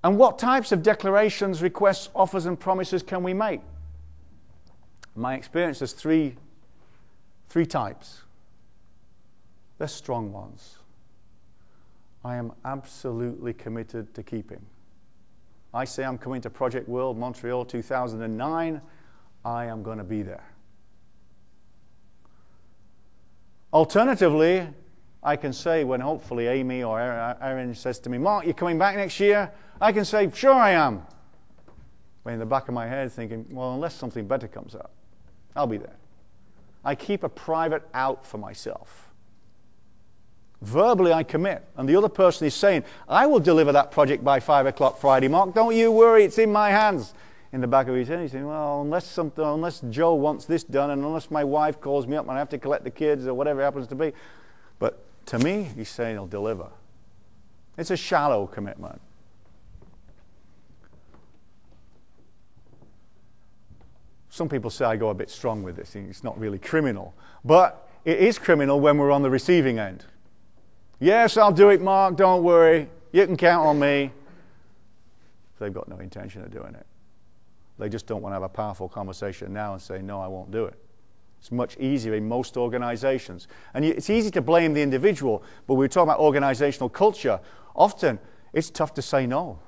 And what types of declarations, requests, offers, and promises can we make? In my experience, there's three types. They're strong ones. I am absolutely committed to keeping. I say I'm coming to Project World Montreal 2009. I am going to be there. Alternatively, I can say when hopefully Amy or Erin says to me, Mark, you're coming back next year? I can say, sure I am. But in the back of my head thinking, well, unless something better comes up, I'll be there. I keep a private out for myself. Verbally, I commit. And the other person is saying, I will deliver that project by 5 o'clock Friday, Mark. Don't you worry, it's in my hands. In the back of his head, he's saying, well, unless Joe wants this done, and unless my wife calls me up and I have to collect the kids or whatever it happens to be. But to me, he's saying he'll deliver. It's a shallow commitment. Some people say I go a bit strong with this. It's not really criminal. But it is criminal when we're on the receiving end. Yes, I'll do it, Mark. Don't worry. You can count on me. They've got no intention of doing it. They just don't want to have a powerful conversation now and say, no, I won't do it. It's much easier in most organizations. And it's easy to blame the individual, but we're talking about organizational culture. Often, it's tough to say no.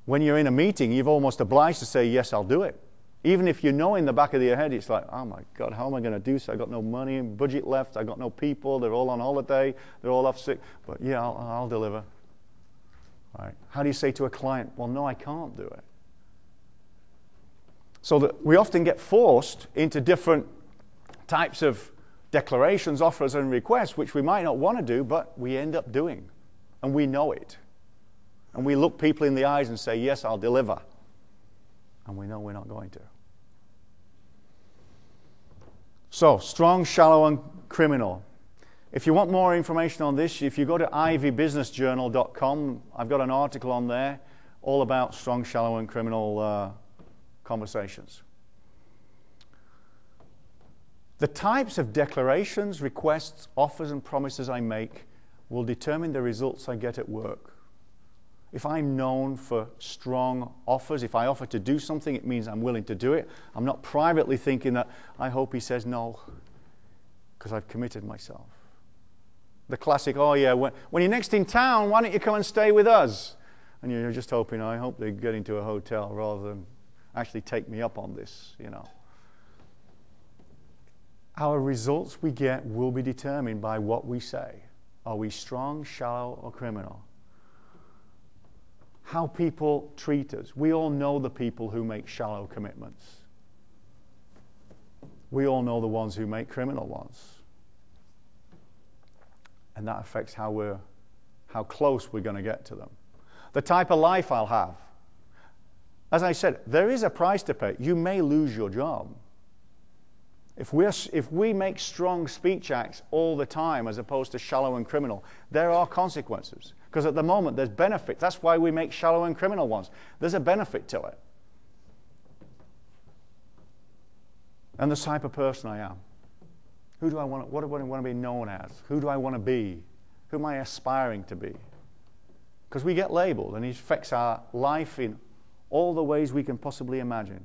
When you're in a meeting, you're almost obliged to say, yes, I'll do it. Even if you know in the back of your head, it's like, oh my God, how am I going to do this? I've got no money, budget left, I've got no people, they're all on holiday, they're all off sick. But yeah, I'll deliver. Right. How do you say to a client, well, no, I can't do it? So that we often get forced into different types of declarations, offers, and requests, which we might not want to do, but we end up doing. And we know it. And we look people in the eyes and say, yes, I'll deliver. And we know we're not going to. So, strong, shallow, and criminal. If you want more information on this, if you go to ivybusinessjournal.com, I've got an article on there all about strong, shallow, and criminal conversations. The types of declarations, requests, offers, and promises I make will determine the results I get at work. If I'm known for strong offers, if I offer to do something, it means I'm willing to do it. I'm not privately thinking that I hope he says no, because I've committed myself. The classic, oh yeah, when you're next in town, why don't you come and stay with us? And you're just hoping, I hope they get into a hotel rather than actually take me up on this, you know. Our results we get will be determined by what we say. Are we strong, shallow, or criminal? How people treat us. We all know the people who make shallow commitments. We all know the ones who make criminal ones. And that affects how close we're going to get to them. The type of life I'll have. As I said, there is a price to pay. You may lose your job. If we make strong speech acts all the time as opposed to shallow and criminal, there are consequences. Because at the moment, there's benefit. That's why we make shallow and criminal ones. There's a benefit to it. And the type of person I am. Who do I want? What do I want to be known as? Who do I want to be? Who am I aspiring to be? Because we get labeled, and it affects our life in all the ways we can possibly imagine.